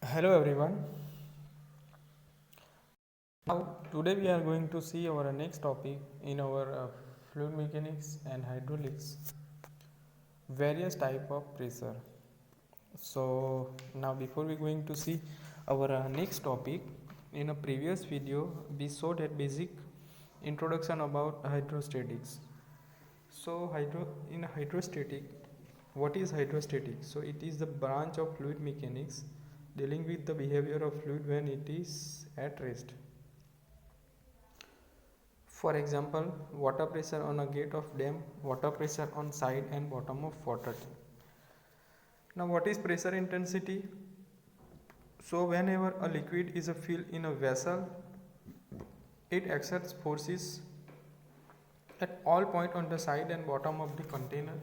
Hello everyone. Now today we are going to see our next topic in our fluid mechanics and hydraulics, various type of pressure. So now before we going to see our next topic, in a previous video we saw that basic introduction about hydrostatics. So in hydrostatic, what is hydrostatic? So it is the branch of fluid mechanics dealing with the behavior of fluid when it is at rest. For example, water pressure on a gate of dam, water pressure on side and bottom of water tank. Now what is pressure intensity? So whenever a liquid is filled in a vessel, it exerts forces at all point on the side and bottom of the container.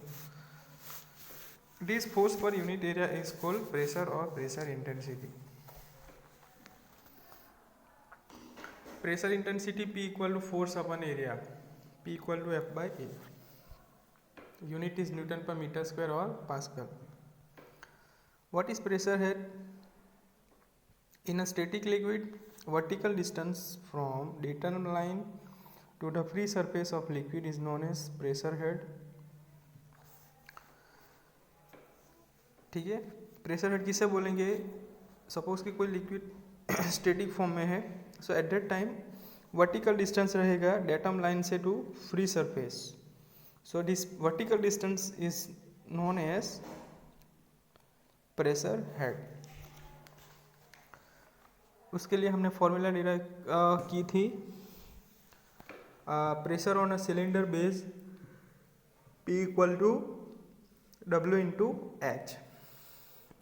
This force per unit area is called pressure or pressure intensity. Pressure intensity P equal to force upon area. P equal to F by A. Unit is Newton per meter square or Pascal. What is pressure head? In a static liquid, vertical distance from datum line to the free surface of liquid is known as pressure head. ठीक है, pressure head किसे बोलेंगे? Suppose कि कोई liquid static form में है, so at that time vertical distance रहेगा datum line से to free surface. So this vertical distance is known as pressure head. उसके लिए हमने फॉर्मूला डिराइव की थी. Pressure on a cylinder base P equal to W into H.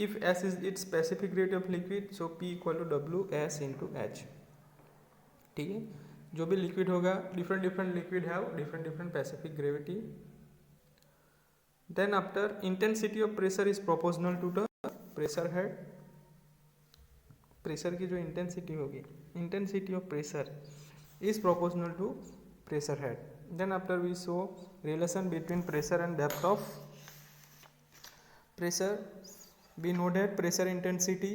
If S is its specific rate of liquid, so P equal to W S into H. ठीक है, जो भी liquid होगा, different liquid have different specific gravity. Then after, intensity of pressure is proportional to the pressure head. Pressure की जो intensity होगी, intensity of pressure is proportional to pressure head. Then after we show relation between pressure and depth of pressure. We know that pressure intensity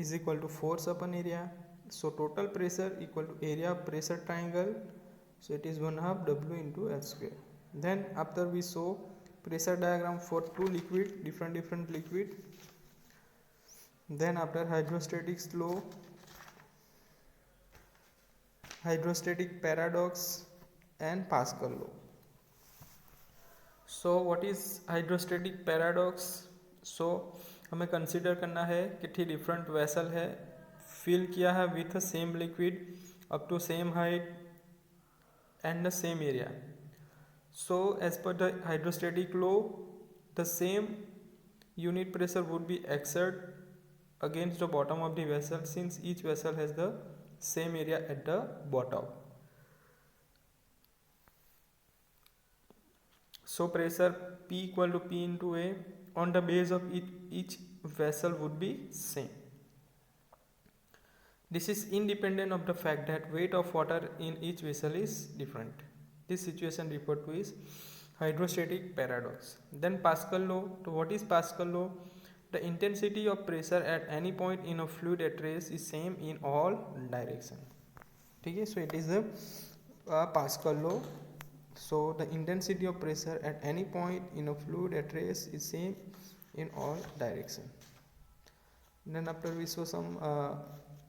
is equal to force upon area. So total pressure equal to area of pressure triangle. So it is 1/2 W into H square. Then after we show pressure diagram for two liquid, different liquid. Then after hydrostatic law, hydrostatic paradox and Pascal law. So what is hydrostatic paradox? So हमें consider करना है कि ठीक different vessel है, fill किया है with same liquid up to same height and the same area. So as per the hydrostatic law, the same unit pressure would be exerted against the bottom of the vessel since each vessel has the same area at the bottom. So pressure P equal to P into A on the base of each vessel would be same. This is independent of the fact that weight of water in each vessel is different. This situation referred to is hydrostatic paradox. Then Pascal law. So what is Pascal law? The intensity of pressure at any point in a fluid at rest is same in all direction. ठीक है, so it is the Pascal law. So the intensity of pressure at any point in a fluid at rest is same in all direction. Then after we show some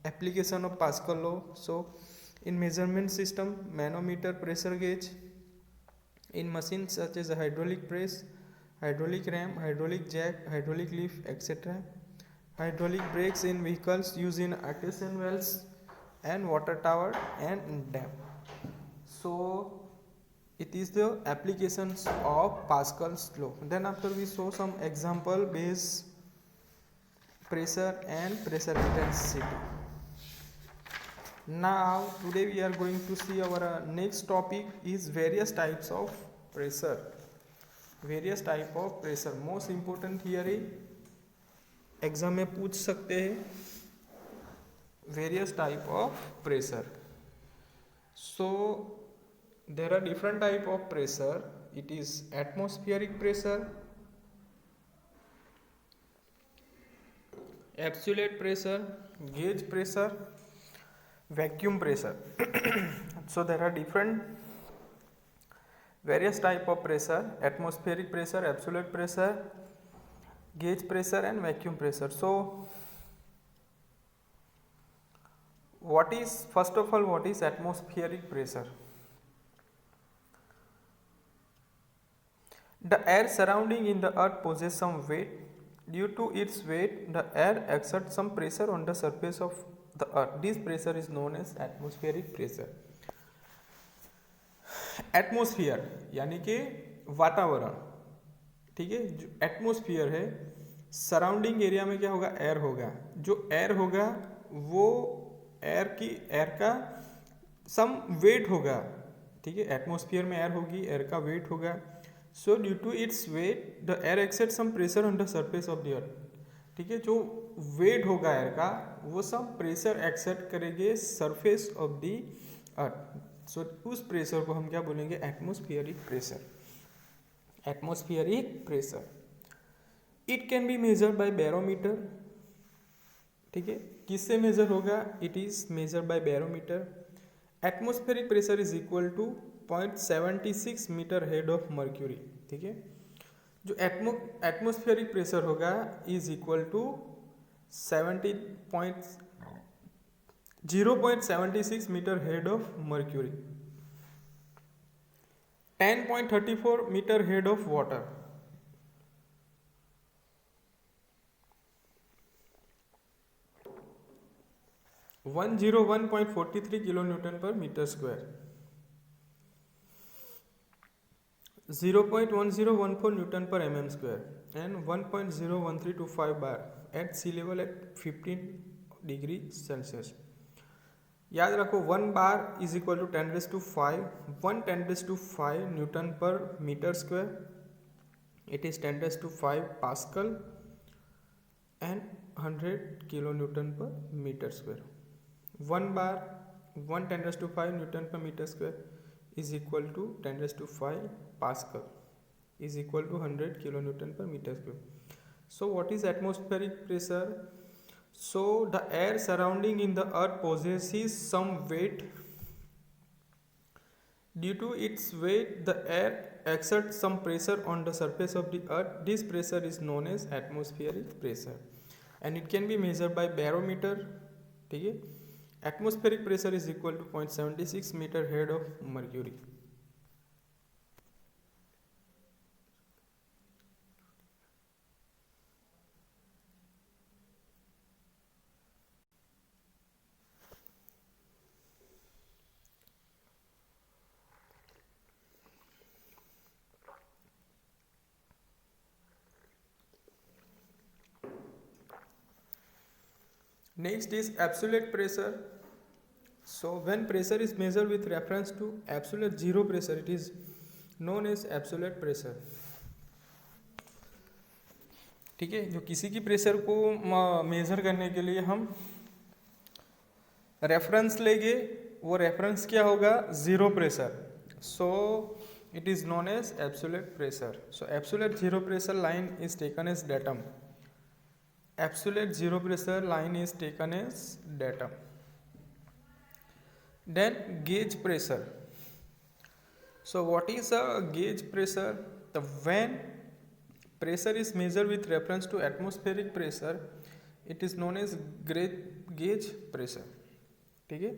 application of Pascal law. So in measurement system, manometer, pressure gauge. In machines such as hydraulic press, hydraulic ram, hydraulic jack, hydraulic lift, etc. Hydraulic brakes in vehicles used in artesian wells and water tower and dam. So it is the applications of Pascal's law. Then after we show some example base pressure and pressure intensity. Now today we are going to see our next topic is various types of pressure. Various type of pressure. Most important here is exam में पूछ सकते हैं various type of pressure. So there are different type of pressure. It is atmospheric pressure, absolute pressure, gauge pressure, vacuum pressure. So there are different various type of pressure: atmospheric pressure, absolute pressure, gauge pressure and vacuum pressure. So what is, first of all, what is atmospheric pressure? The air surrounding in the earth possesses some weight. Due to its weight, the air exerts some pressure on the surface of the earth. This pressure is known as atmospheric pressure. Atmosphere यानी कि वातावरण, ठीक है, जो atmosphere है, surrounding area में क्या होगा, एयर होगा. जो एयर होगा वो एयर का सम वेट होगा, ठीक है, एटमोस्फियर में एयर होगी, एयर का वेट होगा. So due to its weight the air except some pressure on the surface of the earth, ठीक है, जो वेट होगा एयर का वो सम प्रेशर एक्सेप्ट करेंगे surface of the earth. So उस प्रेशर को हम क्या बोलेंगे, atmospheric pressure. Atmospheric pressure it can be measured by barometer, ठीक है, किससे मेजर होगा, it is measure by barometer. Atmospheric pressure is equal to 0.76 metre head of mercury, ठीक है. जो एटमोस्फेरिक प्रेशर होगा is equal to 0.76 metre head of mercury, 10.34 metre head of water, 101.43 kilo newton per metre square, 0.1014 newton per mm square and 1.01325 bar at sea level at 15 degree Celsius. याद रखो 1 bar is equal to 10⁵, 1 10⁵ newton per metre square, it is 10⁵ pascal and 100 kilo newton per metre square. 1 bar 1 10⁵ newton per metre square is equal to 10⁵ Pascal is equal to 100 kilonewton per meter square. So what is atmospheric pressure? So the air surrounding in the earth possesses some weight. Due to its weight, the air exerts some pressure on the surface of the earth. This pressure is known as atmospheric pressure and it can be measured by barometer, ठीक है. Atmospheric pressure is equal to 0.76 meter head of mercury. Next is absolute pressure. So when pressure is measured with reference to absolute zero pressure, it is known as absolute pressure, ठीक है. जो किसी की pressure को major करने के लिए हम रेफरेंस लेंगे, वो रेफरेंस क्या होगा, zero pressure. So it is known as absolute pressure. So absolute zero pressure line is taken as datum. Absolute zero pressure line is taken as datum. Then gauge pressure. So what is a gauge pressure? When pressure is measured with reference to atmospheric pressure, it is known as gauge pressure, ठीक है.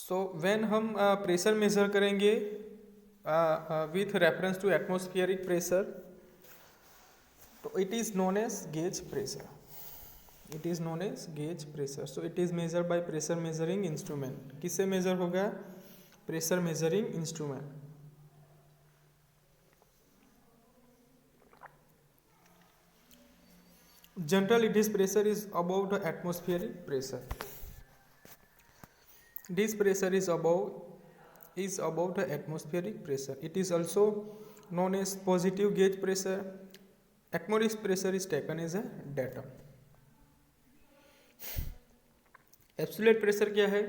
So when हम pressure measure करेंगे with reference to atmospheric pressure, तो it is known as gauge pressure. It is known as gauge pressure. So it is measured by pressure measuring instrument. किससे measure होगा, pressure measuring instrument. Generally this pressure is above the atmospheric pressure. This pressure is above the atmospheric pressure. It is also known as positive gauge pressure. Atmospheric pressure is taken as a datum. Absolute pressure क्या है?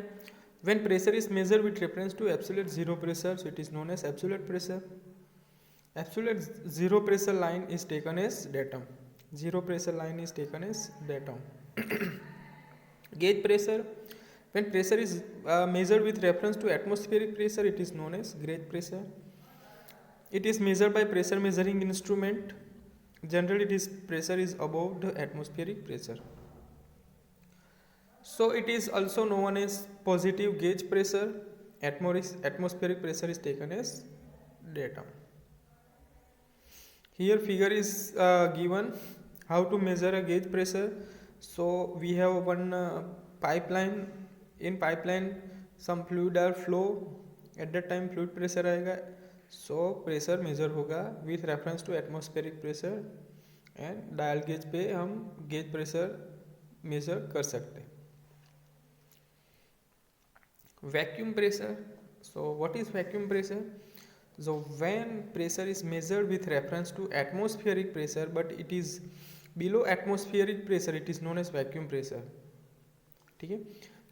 When pressure is measured with reference to absolute zero pressure, so it is known as absolute pressure. Absolute zero pressure line is taken as datum. Zero pressure line is taken as datum. Gauge pressure. When pressure is measured with reference to atmospheric pressure, it is known as gauge pressure. It is measured by pressure measuring instrument. Generally, this pressure is above the atmospheric pressure. So it is also known as positive gauge pressure. Atmospheric pressure is taken as datum. Here figure is given how to measure a gauge pressure. So we have one pipeline. In pipeline some fluid are flow. At that time fluid pressure आएगा. So pressure measure होगा with reference to atmospheric pressure and dial gauge पे हम gauge pressure measure कर सकते हैं. Vacuum pressure. So what is vacuum pressure? So when pressure is measured with reference to atmospheric pressure but it is below atmospheric pressure, it is known as vacuum pressure. ठीक है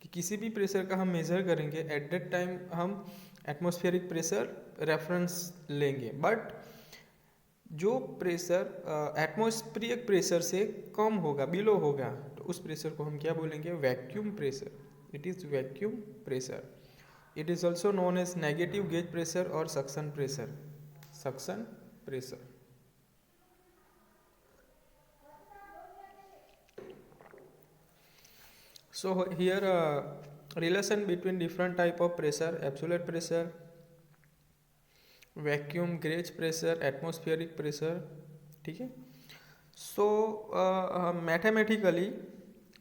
कि किसी भी pressure का हम मेजर करेंगे eight that time हम atmospheric pressure reference लेंगे, बट जो प्रेशर एटमॉस्फेरिक प्रेशर से कम होगा, बिलो होगा, तो उस प्रेशर को हम क्या बोलेंगे? Vacuum pressure. It is vacuum pressure. It is also known as negative gauge pressure or suction pressure. Suction pressure. So here relation between different type of pressure: absolute pressure, vacuum, gauge pressure, atmospheric pressure. ठीक है. So mathematically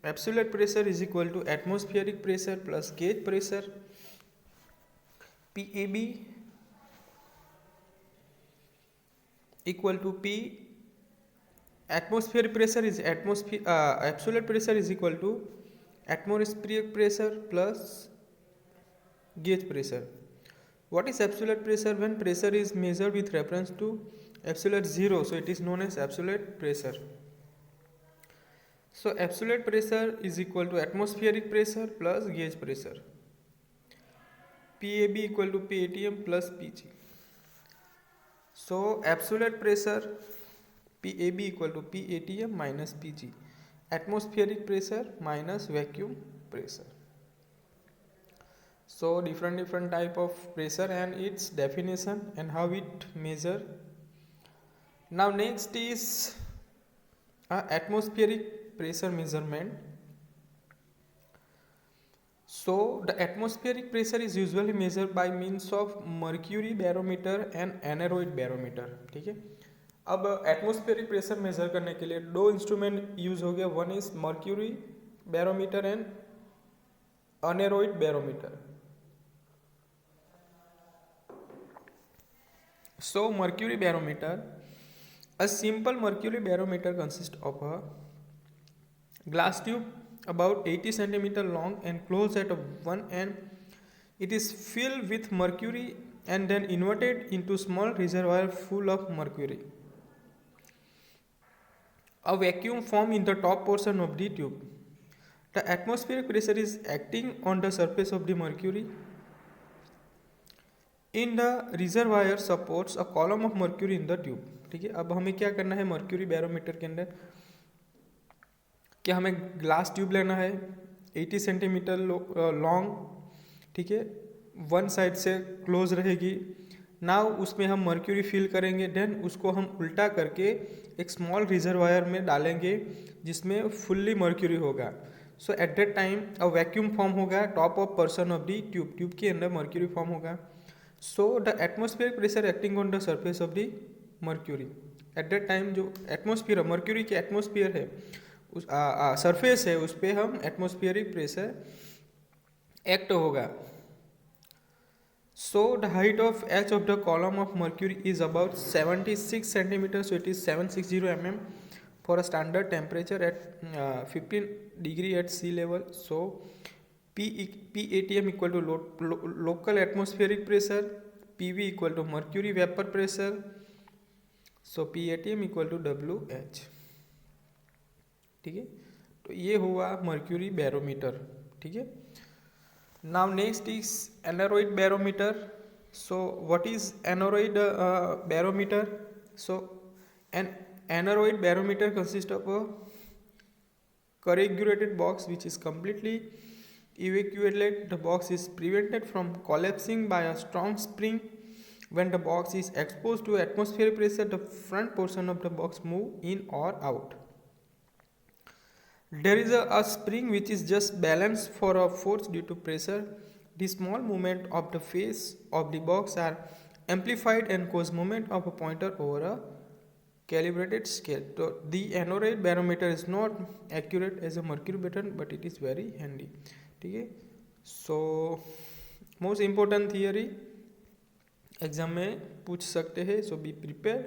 absolute pressure is equal to atmospheric pressure plus gauge pressure. PAB equal to P. Atmospheric pressure is absolute pressure is equal to atmospheric pressure plus gauge pressure. What is absolute pressure? When pressure is measured with reference to absolute zero, so it is known as absolute pressure. So absolute pressure is equal to atmospheric pressure plus gauge pressure. PAB equal to PATM plus PG. So absolute pressure PAB equal to PATM minus PG. Atmospheric pressure minus vacuum pressure. So different type of pressure and its definition and how it measure. Now next is atmospheric pressure measurement. So the atmospheric pressure is usually measured by means of mercury barometer and aneroid barometer. ठीक है. अब atmospheric pressure measure करने के लिए दो instrument use हो गए. One is mercury barometer and aneroid barometer. So mercury barometer, a simple mercury barometer consists of a glass tube about 80 centimeter long and closed at one end. It is filled with mercury and then inverted into small reservoir full of mercury. A vacuum formed in the top portion of the tube. The atmospheric pressure is acting on the surface of the mercury. In the reservoir supports a column of mercury in the tube. ठीक है. अब हमें क्या करना है mercury barometer के अंदर? क्या हमें ग्लास ट्यूब लेना है 80 सेंटीमीटर लॉन्ग. ठीक है. वन साइड से क्लोज रहेगी. नाउ उसमें हम मर्क्यूरी फिल करेंगे. देन उसको हम उल्टा करके एक स्मॉल रिजर्वायर में डालेंगे जिसमें फुल्ली मर्क्यूरी होगा. So at that time a vacuum form होगा top of person of the tube. Tube के अंदर मर्क्यूरी फॉर्म होगा. So the atmospheric pressure acting on the surface of the mercury. At that time जो atmosphere mercury के atmosphere है उस surface है उस पर हम एटमोस्फियरिक प्रेशर एक्ट होगा. So the height of edge of the column of mercury is about 76 centimeters. So it is 760 mm for a standard temperature at 15 degree at sea level. So PATM equal to local atmospheric pressure, PV equal to mercury vapor pressure. So PATM equal to WH. ठीक है. तो ये हुआ mercury barometer. ठीक है. Now next is aneroid barometer. So what is aneroid barometer? So an Aneroid barometer consists of a corrugated box which is completely evacuated. The box is prevented from collapsing by a strong spring. When the box is exposed to atmospheric pressure, the front portion of the box move in or out. There is a spring which is just balanced for a force due to pressure. The small movement of the face of the box are amplified and cause movement of a pointer over a calibrated scale. So the Aneroid barometer is not accurate as a mercury button, but it is very handy. ठीक है. So most important theory exam में पूछ सकते हैं. So be prepared.